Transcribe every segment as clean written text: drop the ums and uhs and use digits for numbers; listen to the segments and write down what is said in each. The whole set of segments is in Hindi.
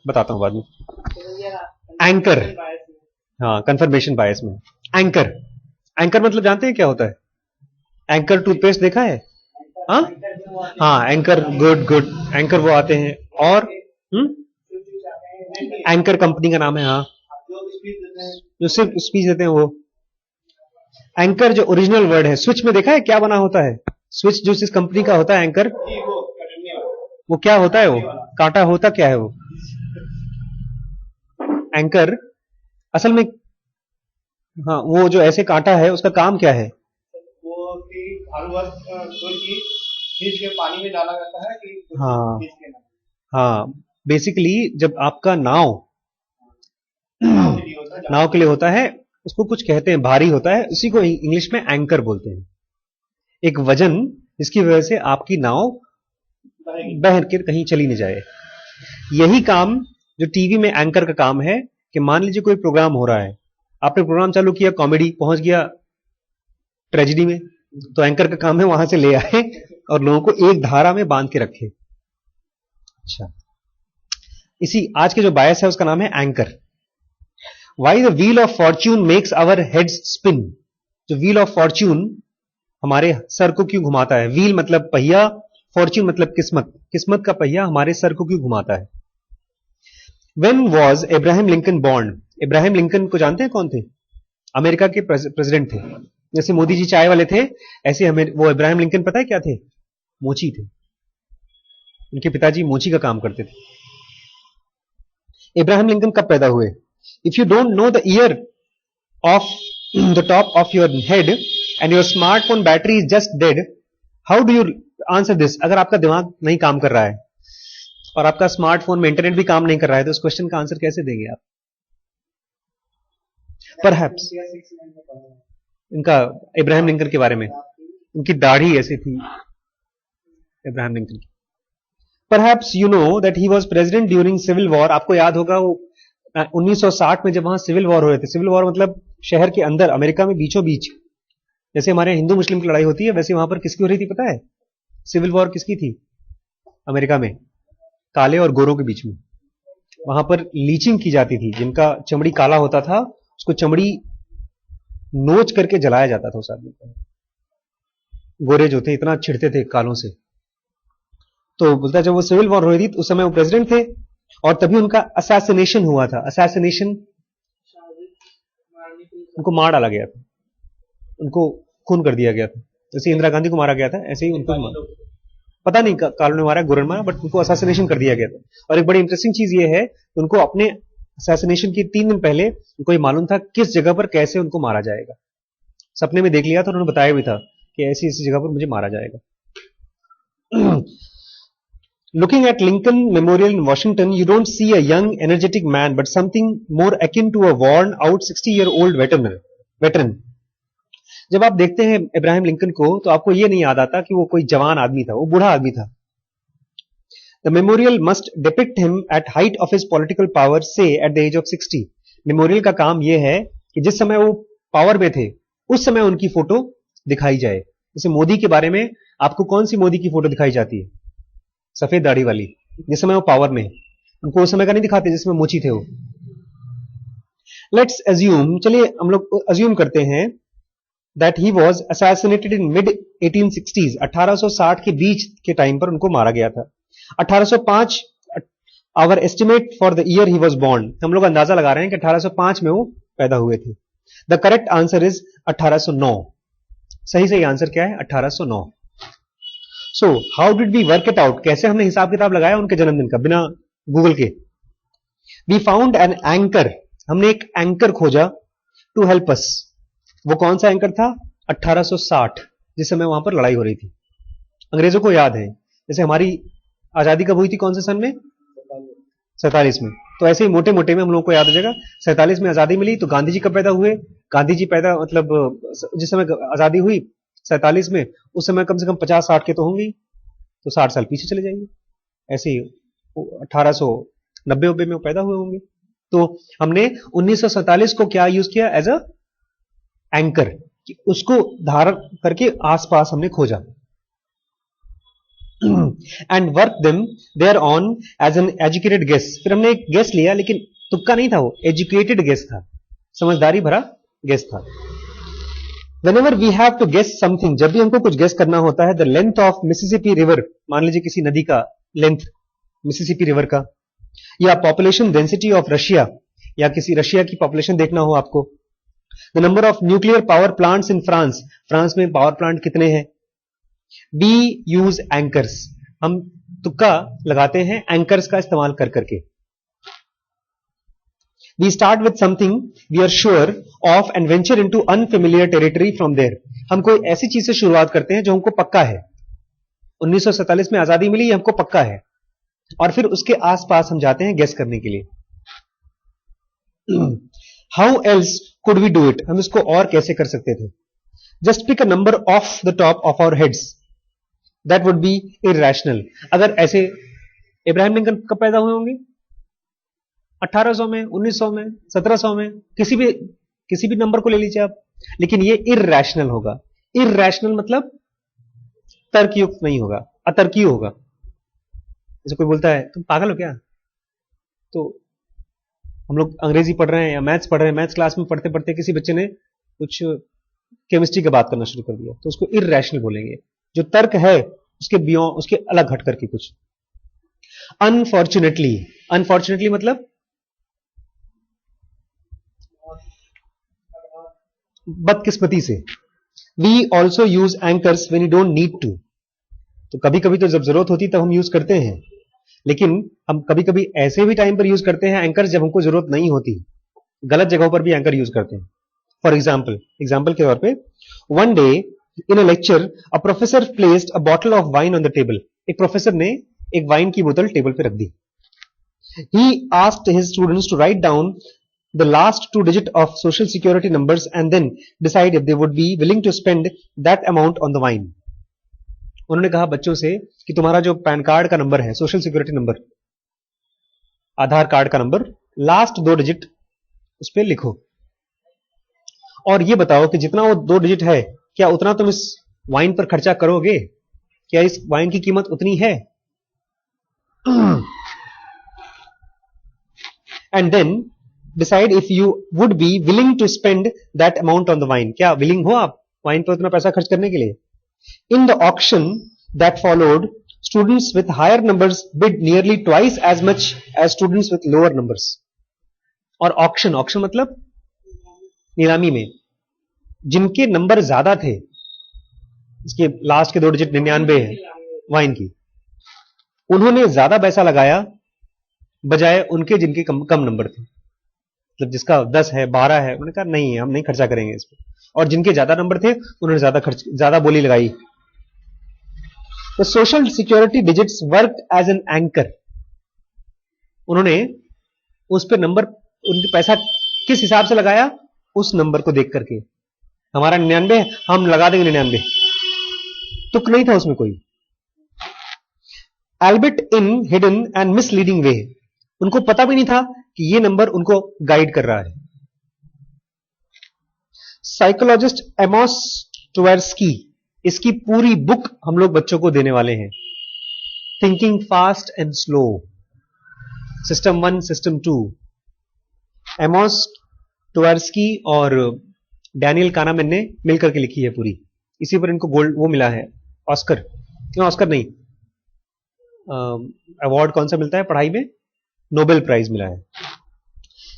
बताता हूं बाद में। एंकर, हाँ, कंफर्मेशन बायस में। एंकर, एंकर मतलब जानते हैं क्या होता है? एंकर टूथपेस्ट देखा है? हाँ हाँ, एंकर, गुड गुड, एंकर वो आते हैं। और एंकर कंपनी का नाम है। हाँ, जो सिर्फ स्पीच देते हैं वो। एंकर जो ओरिजिनल वर्ड है, स्विच में देखा है क्या बना होता है? स्विच जो इस कंपनी का होता है एंकर, वो क्या होता है? वो कांटा होता क्या है वो? एंकर असल में, हाँ, वो जो ऐसे कांटा है उसका काम क्या है? वो कि हर वक्त कोई चीज खींच के पानी में डाला जाता है कि हाँ खींच के ना। हाँ, बेसिकली जब आपका नाव नाव के लिए होता है, उसको कुछ कहते हैं, भारी होता है, उसी को इंग्लिश में एंकर बोलते हैं। एक वजन जिसकी वजह से आपकी नाव बह के कहीं चली नहीं जाए। यही काम जो टीवी में एंकर का काम है, कि मान लीजिए कोई प्रोग्राम हो रहा है, आपने प्रोग्राम चालू किया, कॉमेडी पहुंच गया ट्रेजेडी में, तो एंकर का काम है वहां से ले आए और लोगों को एक धारा में बांध के रखे। अच्छा, इसी आज के जो बायस है उसका नाम है anchor. Why the wheel of fortune makes our heads spin. जो व्हील ऑफ फॉर्च्यून हमारे सर को क्यों घुमाता है? व्हील मतलब पहिया, फॉर्च्यून मतलब किस्मत, किस्मत का पहिया हमारे सर को क्यों घुमाता है? When was Abraham Lincoln born? Ibrahim Lincoln को जानते हैं कौन थे? अमेरिका के प्रेसिडेंट थे। जैसे मोदी जी चाय वाले थे, ऐसे हमें वो इब्राहिम लिंकन पता है क्या थे? मोची थे। उनके पिताजी मोची का काम करते थे। इब्राहिम लिंकन कब पैदा हुए? If you don't know the year of the top of your head and your smartphone battery is just dead, how do you answer this? अगर आपका दिमाग नहीं काम कर रहा है और आपका स्मार्टफोन में इंटरनेट भी काम नहीं कर रहा है, तो इस क्वेश्चन का आंसर कैसे देंगे आप? परहैप्स इनका इब्राहिम लिंकन के बारे में, उनकी दाढ़ी ऐसी थी इब्राहिम लिंकन की। Perhaps you know that he was president during civil war. आपको याद होगा वो 1960 में जब वहां सिविल वॉर हो रहे थे। सिविल वॉर मतलब शहर के अंदर, अमेरिका में बीचों बीच, जैसे हमारे हिंदू मुस्लिम की लड़ाई होती है, वैसे वहां पर किसकी हो रही थी पता है? सिविल वॉर किसकी थी अमेरिका में? काले और गोरों के बीच में। वहां पर लीचिंग की जाती थी। जिनका चमड़ी काला होता था उसको चमड़ी नोच करके जलाया जाता था उस आदमी को। गोरे जो थे इतना छिड़ते थे कालों से। तो बोलता है जब वो सिविल वॉर हो रही थी उस समय वो प्रेसिडेंट थे और तभी उनका असैसिनेशन हुआ था। असैसिनेशन, उनको मार डाला गया था, उनको खून कर दिया गया था। जैसे इंदिरा गांधी को मारा गया था ऐसे ही उनको पता नहीं कालों ने मारा, गोरों ने मारा, बट उनको असैसिनेशन कर दिया गया था। और एक बड़ी इंटरेस्टिंग चीज ये है कि उनको अपने असैसिनेशन के 3 दिन पहले उनको ये मालूम था किस जगह पर कैसे उनको मारा जाएगा। सपने में देख लिया था, उन्होंने बताया भी था कि ऐसी ऐसी जगह पर मुझे मारा जाएगा। Looking at Lincoln Memorial in Washington, you don't see a young, energetic man, but something more akin to a worn-out 60-year-old veteran. जब आप देखते हैं इब्राहिम लिंकन को तो आपको यह नहीं याद आता कि वो कोई जवान आदमी था, वो बूढ़ा आदमी था। The memorial must depict him at height of his political power, say at the age of 60. Memorial का काम यह है कि जिस समय वो पावर में थे उस समय उनकी फोटो दिखाई जाए। जैसे मोदी के बारे में आपको कौन सी मोदी की फोटो दिखाई जाती है? सफेद दाढ़ी वाली, जिस समय वो पावर में। उनको उस समय का नहीं दिखाते जिसमें मोची थे वो। लेट्स अज्यूम, चलिए हम लोग अज्यूम करते हैं that he was assassinated in mid 1860s, 1860 के बीच के टाइम पर उनको मारा गया था। 1805 our estimate for the year he was born, हम लोग अंदाजा लगा रहे हैं कि 1805 में वो पैदा हुए थे। The correct answer is 1809। सही आंसर क्या है? 1809। So how did we work it out? कैसे हमने हिसाब किताब लगाया उनके जन्मदिन का बिना गूगल के? We found an anchor, हमने एक एंकर खोजा to help us। वो कौन सा एंकर था? 1860, जिस समय वहां पर लड़ाई हो रही थी। अंग्रेजों को याद है, जैसे हमारी आजादी कब हुई थी, कौन से सन में? 47 में। तो ऐसे ही मोटे मोटे में हम लोगों को याद हो जाएगा। 47 में आजादी मिली, तो गांधी जी कब पैदा हुए? गांधी जी पैदा मतलब जिस समय आजादी हुई 47 में, उस समय कम से कम 50-60 के तो होंगे, तो 60 साल पीछे चले जाएंगे। ऐसे ही 1890 में पैदा हुए होंगे। तो हमने 1947 को क्या यूज किया? एज अ एंकर, कि उसको धारण करके आसपास हमने खोजा। And work them there on as an educated guess. फिर हमने एक गेस लिया, लेकिन तुक्का नहीं था, वो एजुकेटेड गेस था, समझदारी भरा गेस था। Whenever we have to guess something, जब भी हमको कुछ गेस करना होता है, the length of Mississippi River, मान लीजिए किसी नदी का लेंथ मिसिसिपी रिवर का, या पॉपुलेशन डेंसिटी ऑफ रशिया, या किसी रशिया की पॉपुलेशन देखना हो आपको, the number of nuclear power plants in France, France में पावर प्लांट कितने हैं। वी यूज एंकर्स, हम तुक्का लगाते हैं एंकर्स का इस्तेमाल कर करके। We start with something we are sure of and venture into unfamiliar territory from there. हम कोई ऐसी चीज से शुरुआत करते हैं जो हमको पक्का है। 1947 में आजादी मिली, ये हमको पक्का है, और फिर उसके आसपास हम जाते हैं गेस करने के लिए। How else could we do it? हम इसको और कैसे कर सकते थे? Just pick a number off the top of our heads. That would be irrational. अगर ऐसे इब्राहिम लिंकन कब पैदा हुए होंगे? 1800 में, 1900 में, 1700 में, किसी भी नंबर को ले लीजिए आप, लेकिन ये इरैशनल होगा। इरैशनल मतलब तर्कयुक्त नहीं होगा, अतर्कीय होगा। जैसे कोई बोलता है तुम पागल हो क्या, तो हम लोग अंग्रेजी पढ़ रहे हैं या मैथ्स पढ़ रहे हैं, मैथ्स क्लास में पढ़ते पढ़ते किसी बच्चे ने कुछ केमिस्ट्री की बात करना शुरू कर दिया, तो उसको इरैशनल बोलेंगे। जो तर्क है उसके बियॉन्ड, उसके अलग हट करके कुछ। अनफॉर्चुनेटली, अनफॉर्चुनेटली मतलब बदकिस्मती से। We also use anchors when you don't need to, तो कभी कभी तो जब जरूरत होती तब हम यूज करते हैं, लेकिन हम कभी कभी ऐसे भी टाइम पर यूज करते हैं एंकर्स जब हमको जरूरत नहीं होती, गलत जगहों पर भी एंकर यूज करते हैं। फॉर एग्जाम्पल के तौर पे, one day in a lecture a professor placed a bottle of wine on the table. एक प्रोफेसर ने एक वाइन की बोतल टेबल पे रख दी। He asked his students to write down the last 2 digit of social security numbers and then decide if they would be willing to spend that amount on the wine. उन्होंने कहा बच्चों से कि तुम्हारा जो पैन कार्ड का नंबर है, सोशल सिक्योरिटी नंबर, आधार कार्ड का नंबर, लास्ट 2 डिजिट उस पर लिखो, और ये बताओ कि जितना वो 2 डिजिट है, क्या उतना तुम इस वाइन पर खर्चा करोगे? क्या इस वाइन की कीमत उतनी है? And then decide if you would be willing to spend that amount on the wine. क्या willing हो आप वाइन पर उतना पैसा खर्च करने के लिए? In the auction that followed, students with higher numbers bid nearly twice as much as students with lower numbers. और auction मतलब नीलामी में जिनके नंबर ज्यादा थे, इसके लास्ट के 2 डिजिट 99 है वाइन की, उन्होंने ज्यादा पैसा लगाया बजाय उनके जिनके कम नंबर थे। मतलब जिसका 10 है, 12 है, उन्होंने कहा नहीं हम नहीं खर्चा करेंगे इस पर, और जिनके ज्यादा नंबर थे उन्होंने ज्यादा बोली लगाई। तो social security digits work as an anchor. उन्होंने उस पर नंबर, उनके पैसा किस हिसाब से लगाया? उस नंबर को देख करके। हमारा 99, हम लगा देंगे 99, तुक नहीं था उसमें कोई। Albeit in hidden and misleading way, उनको पता भी नहीं था कि ये नंबर उनको गाइड कर रहा है। साइकोलॉजिस्ट एमोस ट्वेर्स्की, इसकी पूरी बुक हम लोग बच्चों को देने वाले हैं। Thinking fast and slow, system 1, system 2। Amos Tversky और डैनियल कानामैन ने मिलकर के लिखी है पूरी। इसी पर इनको गोल्ड वो मिला है, ऑस्कर। क्यों ऑस्कर नहीं, अवार्ड कौन सा मिलता है पढ़ाई में? नोबेल प्राइज मिला है।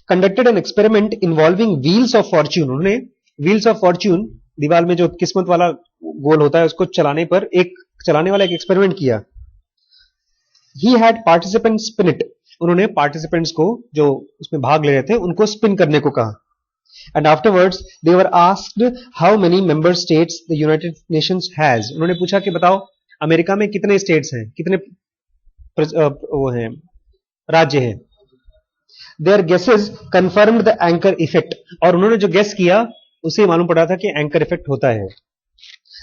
Conducted an experiment involving wheels of Fortune. उन्होंने व्हील्स ऑफ फॉर्च्यून, दीवार में जो किस्मत वाला गोल होता है, उसको चलाने वाला एक एक्सपेरिमेंट किया। He had participants spin it. उन्होंने पार्टिसिपेंट्स को, जो उसमें भाग ले रहे थे, उनको स्पिन करने को कहा। And afterwards they were asked how many member states the United Nations has. उन्होंने पूछा कि बताओ अमेरिका में कितने स्टेट्स हैं, कितने वो हैं, राज्य है। Their guesses confirmed the anchor effect, और उन्होंने जो गेस किया उसे मालूम पड़ा था कि एंकर इफेक्ट होता है।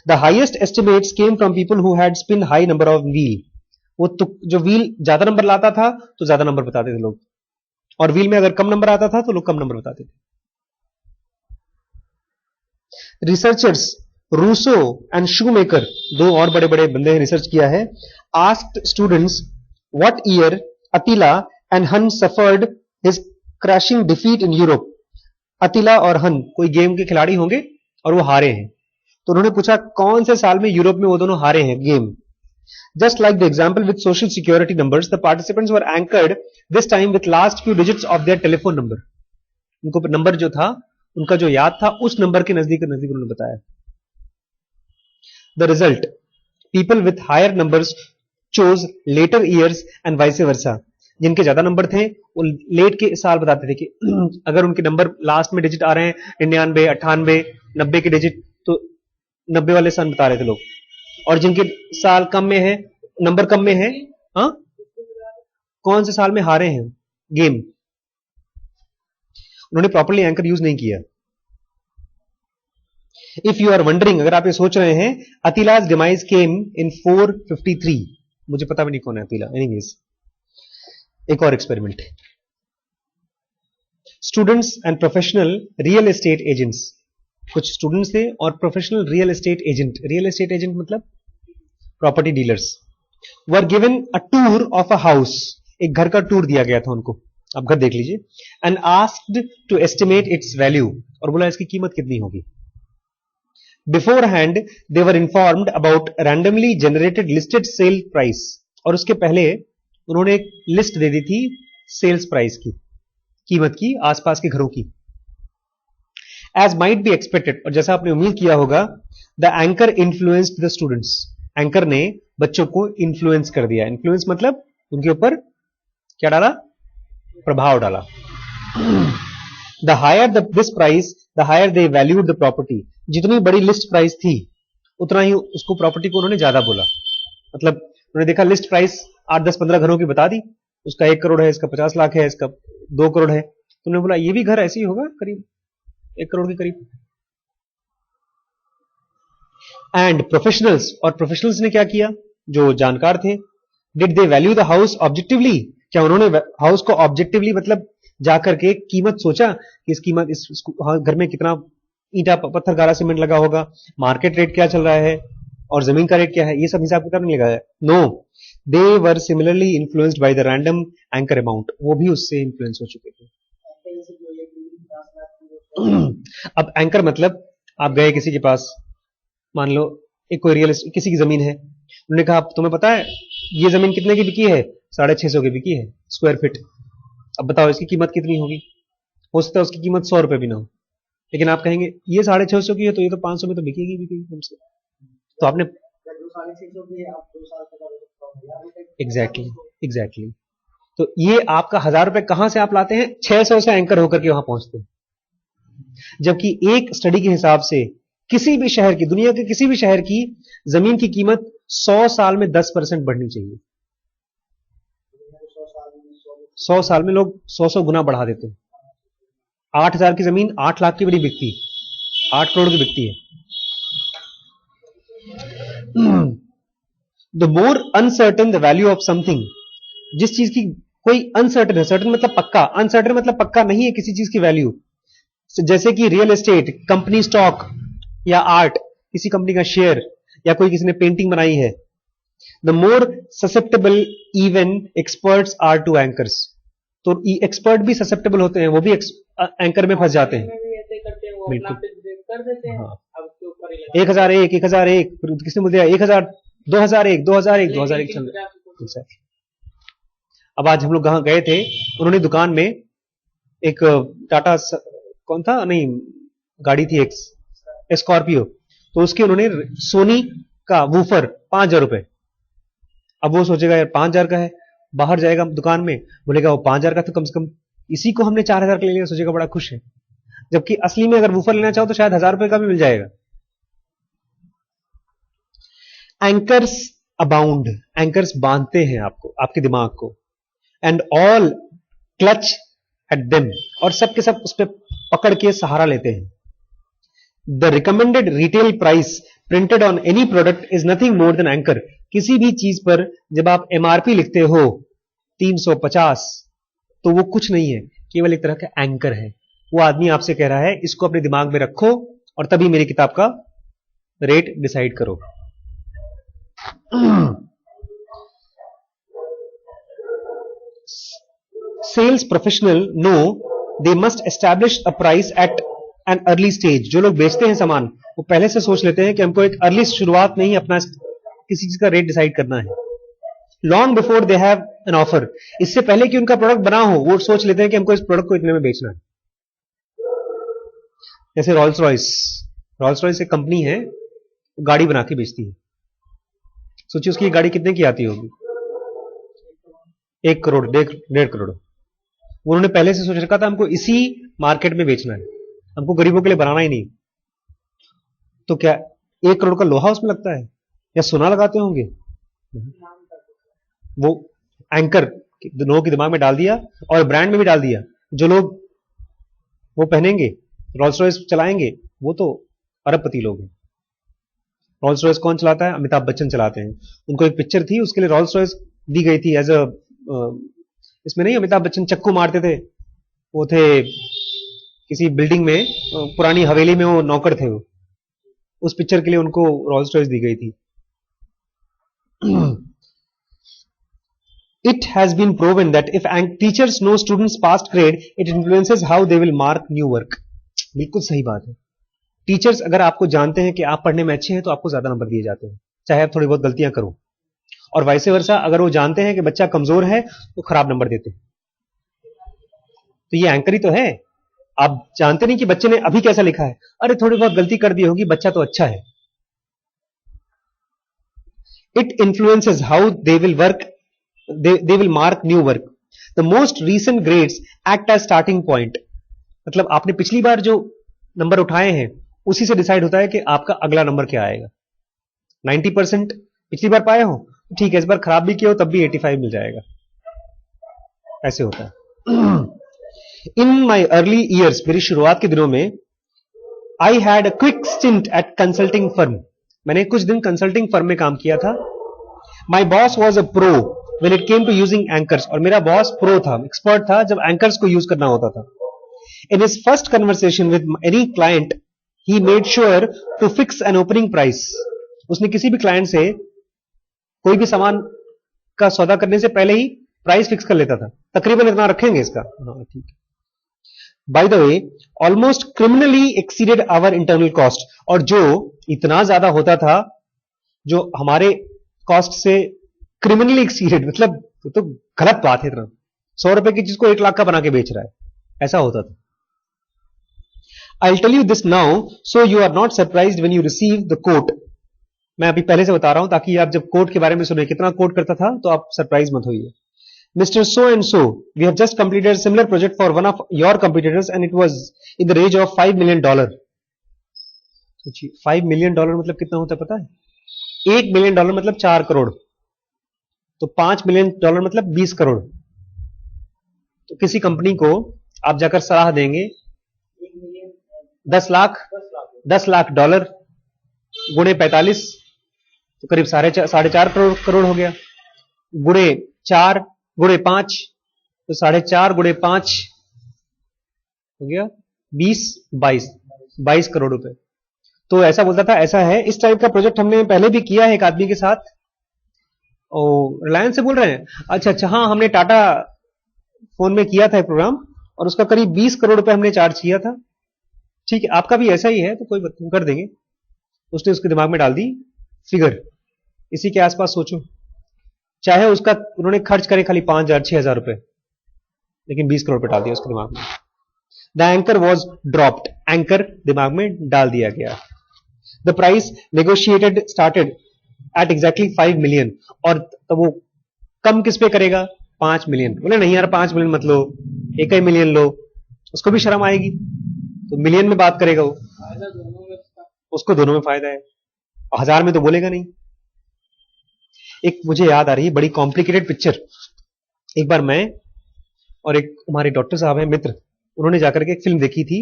The highest estimates came from people who had spin high number of wheel. वो तो जो व्हील ज्यादा नंबर लाता था तो ज्यादा नंबर बताते थे लोग, और व्हील में अगर कम नंबर आता था तो लोग कम नंबर बताते थे। रिसर्चर्स रूसो एंड शूमेकर, दो और बड़े बड़े बंदे रिसर्च किया है, asked students what year Attila and Hun suffered his crashing defeat in Europe. Attila और हन कोई गेम के खिलाड़ी होंगे और वो हारे हैं, तो उन्होंने पूछा कौन से साल में यूरोप में वो दोनों हारे हैं game. Just like the example with social security numbers, the participants were anchored this time with last few digits of their telephone number. उनको नंबर जो था उनका जो याद था उस नंबर के नजदीक उन्होंने बताया। The result, people with higher numbers chose later years and vice versa. जिनके ज्यादा नंबर थे वो लेट के साल बताते थे कि अगर उनके नंबर लास्ट में डिजिट आ रहे हैं 99, 98, 90 के डिजिट, तो 90 वाले साल बता रहे थे लोग, और जिनके साल कम में है, नंबर कम में है, हाँ, कौन से साल में हारे हैं गेम। उन्होंने प्रॉपर्ली एंकर यूज नहीं किया। इफ यू आर वंडरिंग, अगर आप ये सोच रहे हैं, अतिलाज डिमाइज केम इन 453, मुझे पता भी नहीं कौन है अतिला, एनीवेज एक और experiment. Students and professional real estate agents, कुछ स्टूडेंट्स थे और प्रोफेशनल रियल एस्टेट एजेंट मतलब property dealers, were given a tour of a house, एक घर का टूर दिया गया था उनको, आप घर देख लीजिए, and asked to estimate its value, और बोला इसकी कीमत कितनी होगी। Beforehand they were informed about randomly generated listed sale price, और उसके पहले उन्होंने एक लिस्ट दे दी थी सेल्स प्राइस की, कीमत की, आसपास के घरों की। एज माइट बी एक्सपेक्टेड, और जैसा आपने उम्मीद किया होगा, the anchor influenced the students, anchor ने बच्चों को इन्फ्लुएंस कर दिया। इन्फ्लुएंस मतलब उनके ऊपर क्या डाला, प्रभाव डाला। The higher this price the higher they valued the property, जितनी बड़ी लिस्ट प्राइस थी उतना ही उसको प्रॉपर्टी को उन्होंने ज्यादा बोला। मतलब उन्होंने देखा लिस्ट प्राइस 8-10-15 घरों की बता दी, उसका 1 करोड़ है, इसका 50 लाख है, इसका 2 करोड़ है, तो उन्होंने बोला ये भी घर ऐसे ही होगा करीब 1 करोड़ के करीब। एंड प्रोफेशनल्स, और प्रोफेशनल्स ने क्या किया, जो जानकार थे, did they value the house objectively, क्या उन्होंने हाउस को ऑब्जेक्टिवली मतलब जाकर के कीमत सोचा कि इस कीमत इस घर में कितना ईंटा पत्थर गारा सीमेंट लगा होगा, मार्केट रेट क्या चल रहा है और जमीन का रेट क्या है, ये सब हिसाब किताब नहीं लगाया। No, they were similarly influenced by the random anchor amount, वो भी उससे इन्फ्लुएंस हो चुके थे। अब एंकर मतलब आप गए किसी के पास, मान लो एक कोई रियल किसी की जमीन है, उन्होंने कहा तुम्हें पता है ये जमीन कितने की बिकी है, 650 की बिकी है स्क्वायर फीट, अब बताओ इसकी कीमत कितनी होगी। हो सकता है उसकी कीमत 100 रुपए भी ना हो, लेकिन आप कहेंगे ये 650 की है तो ये तो 500 में तो बिकेगी हमसे, तो आपने एग्जैक्टली तो ये आपका 1000 रुपए कहां से आप लाते हैं, 600 से एंकर होकर के वहां पहुंचते हैं। जबकि एक स्टडी के हिसाब से किसी भी शहर की, दुनिया के किसी भी शहर की जमीन की कीमत 100 साल में 10% बढ़नी चाहिए। 100 साल में लोग 100 गुना बढ़ा देते हैं। 8000 की जमीन 8 लाख की बड़ी बिकती है, 8 करोड़ की बिकती है। The more uncertain the value of something, जिस चीज की कोई अनसर्टन है, सर्टन मतलब पक्का, अनसर्टन मतलब पक्का नहीं है किसी चीज की वैल्यू, जैसे कि रियल एस्टेट, कंपनी स्टॉक या आर्ट, किसी कंपनी का शेयर, या कोई किसी ने पेंटिंग बनाई है। The more susceptible even experts are to anchors, तो एक्सपर्ट भी ससेप्टेबल होते हैं, वो भी एंकर में फंस जाते हैं। बिल्कुल, हाँ, 1001, 1001, फिर किसने बोल दिया 1000, 2001, 2001, 2001 चल रहा है। अब आज हम लोग कहां गए थे, उन्होंने दुकान में एक टाटा कौन था, नहीं गाड़ी थी एक स्कॉर्पियो, तो उसके उन्होंने सोनी का वूफर 5000 रुपए। अब वो सोचेगा यार 5000 का है, बाहर जाएगा दुकान में बोलेगा वो 5000 का, तो कम से कम इसी को हमने 4000 का ले लिया, सोचेगा बड़ा खुश है। जबकि असली में अगर वूफर लेना चाहो तो शायद 1000 रुपए का भी मिल जाएगा। एंकर्स अबाउंड, एंकर्स बांधते हैं आपको, आपके दिमाग को, and all clutch at them, और सब के सब उस पर पकड़ के सहारा लेते हैं। The recommended retail price printed on any product is nothing more than anchor, किसी भी चीज पर जब आप एमआरपी लिखते हो 350, तो वो कुछ नहीं है, केवल एक तरह का एंकर है। वो आदमी आपसे कह रहा है इसको अपने दिमाग में रखो और तभी मेरी किताब का रेट डिसाइड करो। Sales professional know they must establish a price at an early stage. जो लोग बेचते हैं सामान वो पहले से सोच लेते हैं कि हमको एक अर्ली शुरुआत में ही अपना किसी चीज का रेट डिसाइड करना है। Long before they have an offer, इससे पहले कि उनका प्रोडक्ट बना हो वो सोच लेते हैं कि हमको इस प्रोडक्ट को इतने में बेचना है। जैसे रॉल्स रॉयस एक कंपनी है, गाड़ी बना के बेचती है। सोचिए उसकी गाड़ी कितने की आती होगी, 1 करोड़ 1.5 करोड़। उन्होंने पहले से सोच रखा था हमको इसी मार्केट में बेचना है, हमको गरीबों के लिए बनाना ही नहीं। तो क्या 1 करोड़ का लोहा उसमें लगता है या सोना लगाते होंगे? वो एंकर लोगों के दिमाग में डाल दिया और ब्रांड में भी डाल दिया। जो लोग वो पहनेंगे, रॉल्स रॉयस चलाएंगे, वो तो अरबपति लोग हैं। रॉल्स रॉयस कौन चलाता है? अमिताभ बच्चन चलाते हैं। उनको एक पिक्चर थी, उसके लिए रॉल्स रॉयस दी गई थी एज अ, इसमें नहीं अमिताभ बच्चन चक्कू मारते थे, वो थे किसी बिल्डिंग में, पुरानी हवेली में वो नौकर थे। वो उस पिक्चर के लिए उनको रॉल्स रॉयस दी गई थी। It has been proven that if teachers know students' past grade, it influences how they will mark new work. बिल्कुल सही बात है। टीचर्स अगर आपको जानते हैं कि आप पढ़ने में अच्छे हैं तो आपको ज्यादा नंबर दिए जाते हैं, चाहे आप थोड़ी बहुत गलतियां करो। और वैसे वर्सा अगर वो जानते हैं कि बच्चा कमजोर है तो खराब नंबर देते हैं। तो ये एंकर ही तो है। आप जानते नहीं कि बच्चे ने अभी कैसा लिखा है, अरे थोड़ी बहुत गलती कर दी होगी, बच्चा तो अच्छा है। It influences how they will work. They will mark new work. The most recent grades act as starting point. मतलब आपने पिछली बार जो नंबर उठाए हैं उसी से डिसाइड होता है कि आपका अगला नंबर क्या आएगा। 90% पिछली बार पाए हो, ठीक है, इस बार खराब भी किया हो तब भी 85 मिल जाएगा। ऐसे होता है। इन माई अर्ली ईयर्स, मेरी शुरुआत के दिनों में, I had a quick stint at consulting firm. मैंने कुछ दिन कंसल्टिंग फर्म में काम किया था। My boss was a pro when it came to using anchors, और मेरा बॉस प्रो था, एक्सपर्ट था जब एंकर्स को यूज करना होता था। In his first conversation with any client, he made sure to fix an opening price. उसने किसी भी क्लाइंट से कोई भी सामान का सौदा करने से पहले ही प्राइस फिक्स कर लेता था, तकरीबन इतना रखेंगे इसका। हाँ ठीक है। By the way, almost criminally exceeded our internal cost, और जो इतना ज्यादा होता था, जो हमारे कॉस्ट से क्रिमिनली एक्सीडेड, मतलब तो गलत बात है। इतना 100 रुपए की चीज को 1 लाख का बना के बेच रहा है, ऐसा होता था। I'll tell you this now, so you are not surprised when you receive the quote. मैं अभी पहले से बता रहा हूं ताकि आप जब कोट के बारे में सुने कितना कोट करता था तो आप सरप्राइज मत होइए। Mr. So and so, we have just completed a similar project for one of your competitors and it was in the range of $5 million. सोचिए $5 million मतलब कितना होता है पता है? $1 million मतलब 4 करोड़, तो $5 million मतलब 20 करोड़। तो किसी कंपनी को आप जाकर सलाह देंगे 10 लाख डॉलर गुणे 45, तो करीब 4.5 करोड़ हो गया। गुणे 4 गुणे 5 तो 4.5 गुणे 5 हो गया 22 करोड़ रुपए। तो ऐसा बोलता था, ऐसा है। इस टाइप का प्रोजेक्ट हमने पहले भी किया है एक आदमी के साथ। और रिलायंस से बोल रहे हैं? अच्छा, हाँ, हमने टाटा फोन में किया था एक प्रोग्राम और उसका करीब 20 करोड़ रुपए हमने चार्ज किया था। ठीक है, आपका भी ऐसा ही है तो कोई बात कर देंगे। उसने उसके दिमाग में डाल दी फिगर, इसी के आसपास सोचो। चाहे उसका उन्होंने खर्च करे खाली 5,000 6,000 रुपए, लेकिन 20 करोड़ रुपए डाल दिया उसके दिमाग में। The anchor was dropped, anchor दिमाग में डाल दिया गया। The price negotiated started at exactly 5 million, और तब वो कम किस पे करेगा? 5 मिलियन। बोले नहीं यार 5 मिलियन मत लो, 1 मिलियन लो। उसको भी शर्म आएगी तो मिलियन में बात करेगा वो, उसको दोनों में फायदा है, 1000 में तो बोलेगा नहीं। एक मुझे याद आ रही है बड़ी कॉम्प्लिकेटेड पिक्चर। एक बार मैं और एक हमारे डॉक्टर साहब हैं मित्र, उन्होंने जाकर के एक फिल्म देखी थी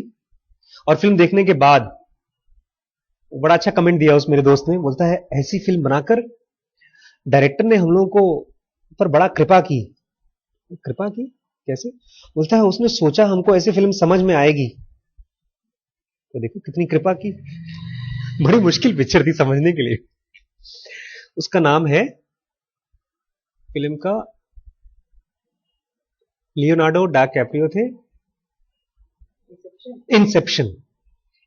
और फिल्म देखने के बाद बड़ा अच्छा कमेंट दिया उस मेरे दोस्त ने। बोलता है ऐसी फिल्म बनाकर डायरेक्टर ने हम लोगों को पर बड़ा कृपा की। कृपा की कैसे? बोलता है उसने सोचा हमको ऐसी फिल्म समझ में आएगी, तो देखो कितनी कृपा की। बड़ी मुश्किल पिक्चर थी समझने के लिए। उसका नाम है, फिल्म का, लियोनार्डो डाकैप्रियो थे। इंसेप्शन।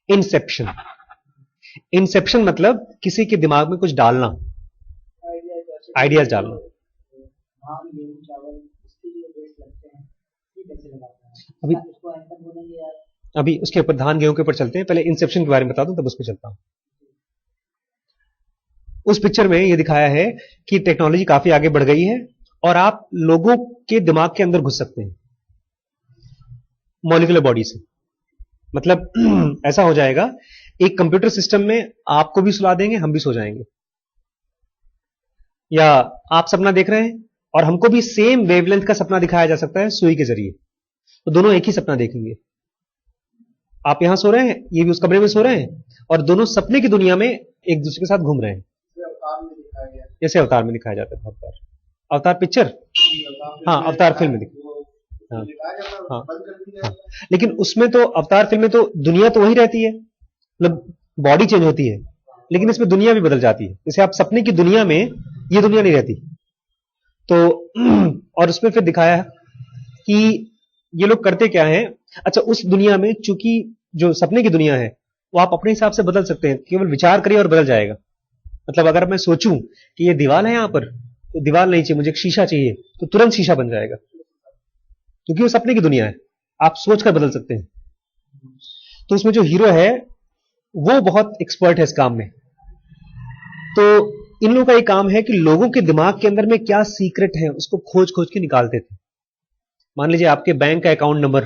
इंसेप्शन। इंसेप्शन मतलब किसी के दिमाग में कुछ डालना, आइडियाज डालना। अभी अभी उसके ऊपर, धान गेहूं के ऊपर चलते हैं। पहले इंसेप्शन के बारे में बता दूं, तब उस पर चलता हूं। उस पिक्चर में यह दिखाया है कि टेक्नोलॉजी काफी आगे बढ़ गई है और आप लोगों के दिमाग के अंदर घुस सकते हैं मॉलिक्यूलर बॉडी से। मतलब ऐसा हो जाएगा, एक कंप्यूटर सिस्टम में आपको भी सुला देंगे, हम भी सो जाएंगे। या आप सपना देख रहे हैं और हमको भी सेम वेवलेंथ का सपना दिखाया जा सकता है सुई के जरिए, तो दोनों एक ही सपना देखेंगे। आप यहां सो रहे हैं, ये भी उस कमरे में सो रहे हैं, और दोनों सपने की दुनिया में एक दूसरे के साथ घूम रहे हैं। जैसे अवतार में दिखाया जाता है। अवतार, अवतार पिक्चर, हाँ अवतार फिल्म में हाँ हाँ हाँ। लेकिन उसमें तो, अवतार फिल्म में तो दुनिया तो वही रहती है, मतलब बॉडी चेंज होती है, लेकिन इसमें दुनिया भी बदल जाती है। जैसे आप सपने की दुनिया में, ये दुनिया नहीं रहती तो और उसमें फिर दिखाया है कि ये लोग करते क्या है। अच्छा, उस दुनिया में चूंकि जो सपने की दुनिया है वो आप अपने हिसाब से बदल सकते हैं, केवल विचार करिए और बदल जाएगा। मतलब अगर मैं सोचूं कि ये दीवार है, यहां पर तो दीवार नहीं चाहिए, मुझे एक शीशा चाहिए, तो तुरंत शीशा बन जाएगा, क्योंकि वो सपने की दुनिया है, आप सोचकर बदल सकते हैं। तो उसमें जो हीरो है वो बहुत एक्सपर्ट है इस काम में। तो इन लोगों का एक काम है कि लोगों के दिमाग के अंदर में क्या सीक्रेट है उसको खोज खोज के निकालते थे। मान लीजिए आपके बैंक का अकाउंट नंबर,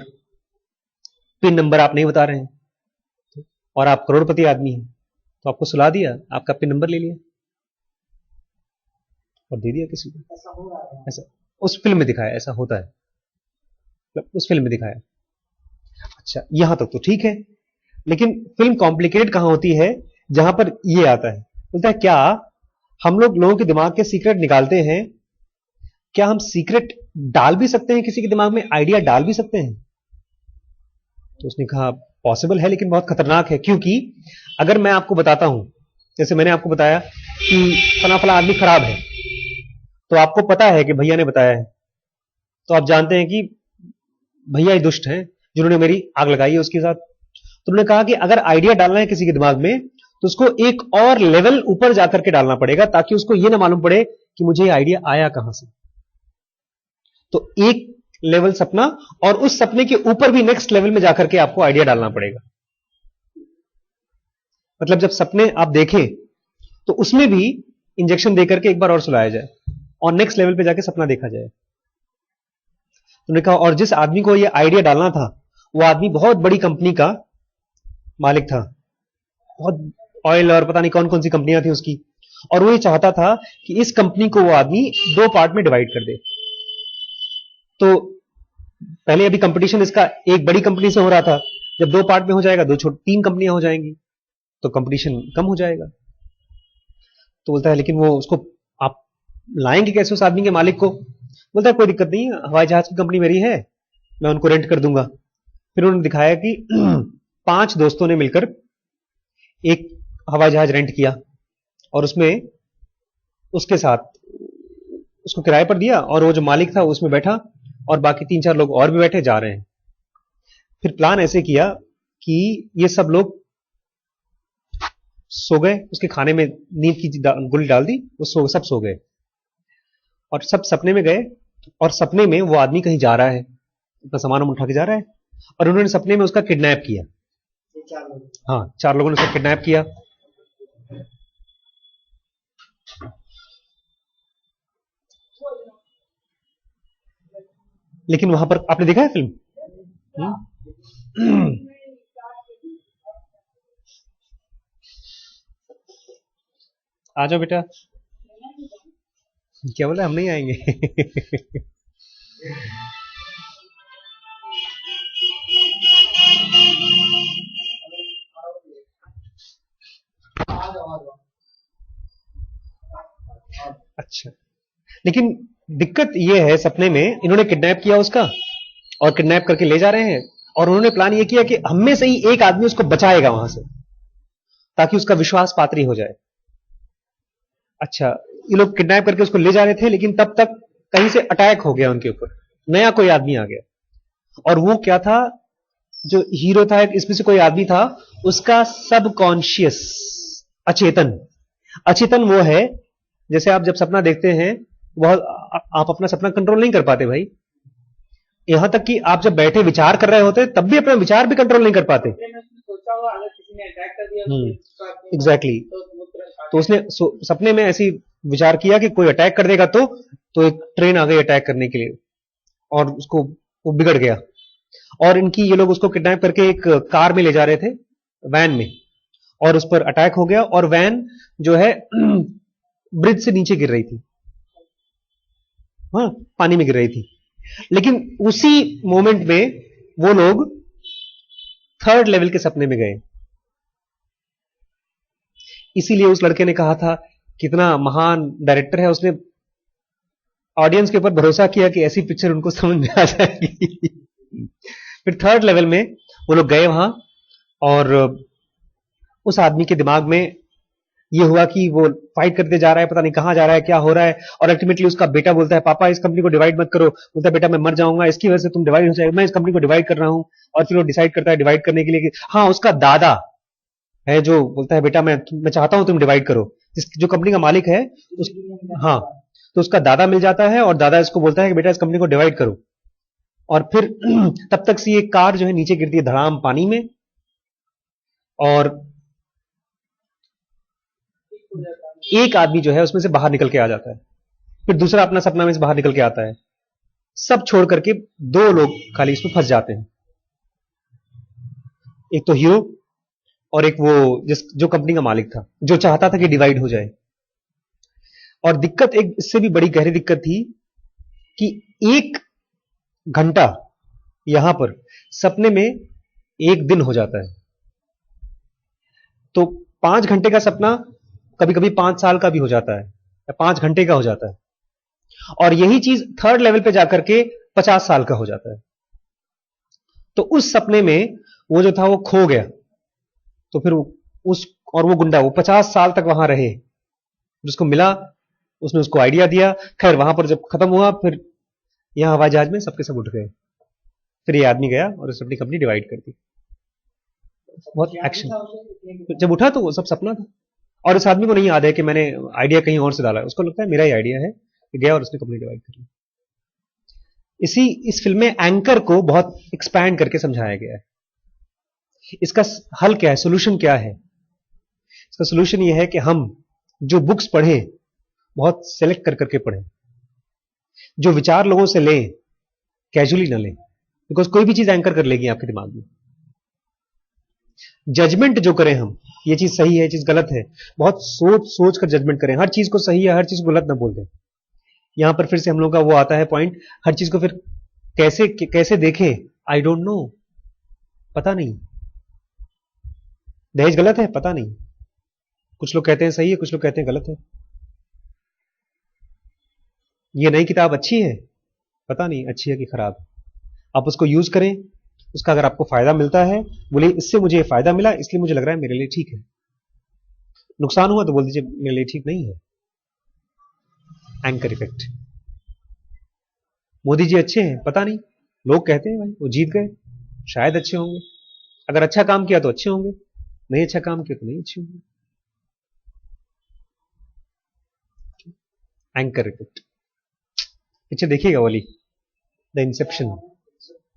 पिन नंबर आप नहीं बता रहे हैं और आप करोड़पति आदमी हैं, तो आपको सुला दिया, आपका पिन नंबर ले लिया और दे दिया किसी को। ऐसा हो रहा है, ऐसा उस फिल्म में दिखाया, ऐसा होता है, उस फिल्म में दिखाया। अच्छा, यहां तक तो ठीक है, लेकिन फिल्म कॉम्प्लिकेटेड कहां होती है, जहां पर ये आता है, बोलता है क्या हम लोग लोगों के दिमाग के सीक्रेट निकालते हैं, क्या हम सीक्रेट डाल भी सकते हैं किसी के दिमाग में, आइडिया डाल भी सकते हैं? तो उसने कहा पॉसिबल है, लेकिन बहुत खतरनाक है। क्योंकि अगर मैं आपको बताता हूं, जैसे मैंने आपको बताया कि फला फला आदमी खराब है, तो आपको पता है कि भैया ने बताया है, तो आप जानते हैं कि भैया ही दुष्ट हैं जिन्होंने मेरी आग लगाई है उसके साथ। तो उन्होंने कहा कि अगर आइडिया डालना है किसी के दिमाग में, तो उसको एक और लेवल ऊपर जाकर के डालना पड़ेगा, ताकि उसको यह ना मालूम पड़े कि मुझे आइडिया आया कहां से। तो एक लेवल सपना, और उस सपने के ऊपर भी नेक्स्ट लेवल में जाकर के आपको आइडिया डालना पड़ेगा। मतलब जब सपने आप देखें तो उसमें भी इंजेक्शन देकर के एक बार और सुलाया जाए और नेक्स्ट लेवल पे जाके सपना देखा जाए। उन्होंने कहा, और जिस आदमी को ये आइडिया डालना था वो आदमी बहुत बड़ी कंपनी का मालिक था, बहुत ऑयल और पता नहीं कौन कौन सी कंपनियां थी उसकी, और वो ये चाहता था कि इस कंपनी को वो आदमी 2 पार्ट में डिवाइड कर दे। तो पहले अभी कंपटीशन इसका एक बड़ी कंपनी से हो रहा था, जब 2 पार्ट में हो जाएगा, 3 कंपनियां हो जाएंगी, तो कंपटीशन कम हो जाएगा। तो बोलता है लेकिन वो उसको आप लाएंगे कैसे उस आदमी के मालिक को? बोलता है कोई दिक्कत नहीं, हवाई जहाज की कंपनी मेरी है, मैं उनको रेंट कर दूंगा। फिर उन्होंने दिखाया कि 5 दोस्तों ने मिलकर एक हवाई जहाज रेंट किया और उसमें उसके साथ उसको किराए पर दिया, और वो जो मालिक था उसमें बैठा और बाकी 3-4 लोग और भी बैठे, जा रहे हैं। फिर प्लान ऐसे किया कि ये सब लोग सो गए, उसके खाने में नींद की गोली डाल दी, वो सब सो गए, और सब सपने में गए, और सपने में वो आदमी कहीं जा रहा है, अपना सामान उठा के जा रहा है, और उन्होंने सपने में उसका किडनैप किया। हाँ, 4 लोगों ने उसका किडनैप किया। लेकिन वहां पर आपने देखा है फिल्म? आ जाओ बेटा। क्या बोला? हम नहीं आएंगे। अच्छा, लेकिन दिक्कत यह है, सपने में इन्होंने किडनैप किया उसका, और किडनैप करके ले जा रहे हैं, और उन्होंने प्लान ये किया कि हम में से ही एक आदमी उसको बचाएगा वहां से। ताकि उसका विश्वास पात्री हो जाए। अच्छा, ये लोग किडनैप करके उसको ले जा रहे थे, लेकिन तब तक कहीं से अटैक हो गया उनके ऊपर, नया कोई आदमी आ गया। और वो क्या था, जो हीरो था इसमें से कोई आदमी था, उसका सबकॉन्शियस, अचेतन, अचेतन वो है, जैसे आप जब सपना देखते हैं, बहुत आप अपना सपना कंट्रोल नहीं कर पाते भाई, यहां तक कि आप जब बैठे विचार कर रहे होते तब भी अपना विचार भी कंट्रोल नहीं कर पाते। एग्जैक्टली, तो उसने सपने में ऐसी विचार किया कि कोई अटैक कर देगा, तो एक ट्रेन आ गई अटैक करने के लिए, और उसको वो बिगड़ गया। और इनकी ये लोग उसको किडनैप करके एक कार में ले जा रहे थे, वैन में, और उस पर अटैक हो गया, और वैन जो है ब्रिज से नीचे गिर रही थी, हाँ, पानी में गिर रही थी। लेकिन उसी मोमेंट में वो लोग थर्ड लेवल के सपने में गए। इसीलिए उस लड़के ने कहा था, कितना महान डायरेक्टर है, उसने ऑडियंस के ऊपर भरोसा किया कि ऐसी पिक्चर उनको समझ में आ जाएगी। फिर थर्ड लेवल में वो लोग गए वहां, और उस आदमी के दिमाग में ये हुआ कि वो फाइट करते जा रहा है, पता नहीं कहां जा रहा है, क्या हो रहा है। और अल्टीमेटली उसका बेटा बोलता है, पापा इस कंपनी को डिवाइड मत करो। बोलता है, बेटा मैं मर जाऊंगा, इसकी वजह से तुम डिवाइड हो जाएगा, मैं इस कंपनी को डिवाइड कर रहा हूं। और फिर वो डिसाइड करता है डिवाइड करने के लिए कि हाँ, उसका दादा है जो बोलता है, बेटा मैं चाहता हूं तुम डिवाइड करो। जो कंपनी का मालिक है हाँ, तो उसका दादा मिल जाता है, और दादा इसको बोलता है कि बेटा इस कंपनी को डिवाइड करो। और फिर तब तक से ये कार जो है नीचे गिरती है धड़ाम पानी में, और एक आदमी जो है उसमें से बाहर निकल के आ जाता है। फिर दूसरा अपना सपना में से बाहर निकल के आता है। सब छोड़ करके दो लोग खाली इसमें फंस जाते हैं, एक तो हीरो, और एक वो जो कंपनी का मालिक था, जो चाहता था कि डिवाइड हो जाए। और दिक्कत एक इससे भी बड़ी गहरी दिक्कत थी कि 1 घंटा यहां पर सपने में 1 दिन हो जाता है। तो 5 घंटे का सपना कभी कभी 5 साल का भी हो जाता है, या 5 घंटे का हो जाता है। और यही चीज थर्ड लेवल पे जाकर के 50 साल का हो जाता है। तो उस सपने में वो जो था वो खो गया, तो फिर और वो गुंडा वो 50 साल तक वहां रहे, जिसको मिला उसने उसको आइडिया दिया। खैर वहां पर जब खत्म हुआ, फिर यहां हवाई जहाज में सबके सब उठ गए। फिर ये आदमी गया और उसने अपनी कंपनी डिवाइड कर दी। बहुत एक्शन, जब उठा तो वो सब सपना था, और इस आदमी को नहीं याद है कि मैंने आइडिया कहीं और से डाला है। उसको लगता है मेरा ही आइडिया है, गया और उसने कंपनी डिवाइड कर ली। इस फिल्म में एंकर को बहुत एक्सपैंड करके समझाया गया है। इसका हल क्या है, सोल्यूशन क्या है? इसका सोल्यूशन यह है कि हम जो बुक्स पढ़ें बहुत सेलेक्ट कर करके पढ़ें, जो विचार लोगों से लें कैजुअली ना लें, बिकॉज कोई भी चीज एंकर कर लेगी आपके दिमाग में। जजमेंट जो करें हम, ये चीज सही है, ये चीज गलत है, बहुत सोच सोच कर जजमेंट करें। हर चीज को सही है, हर चीज को गलत ना बोल दें। यहां पर फिर से हम लोग का वो आता है पॉइंट, हर चीज को फिर कैसे देखें, आई डोंट नो, पता नहीं। दहेज गलत है, पता नहीं, कुछ लोग कहते हैं सही है, कुछ लोग कहते हैं गलत है। ये नई किताब अच्छी है, पता नहीं अच्छी है कि खराब। आप उसको यूज करें, उसका अगर आपको फायदा मिलता है, बोले इससे मुझे फायदा मिला इसलिए मुझे लग रहा है मेरे लिए ठीक है। नुकसान हुआ तो बोल दीजिए मेरे लिए ठीक नहीं है। Anchor effect. मोदी जी अच्छे हैं, पता नहीं, लोग कहते हैं भाई वो जीत गए, शायद अच्छे होंगे। अगर अच्छा काम किया तो अच्छे होंगे, नहीं अच्छा काम किया तो नहीं अच्छे होंगे। Anchor effect. पीछे देखिएगा वाली द इंसेप्शन।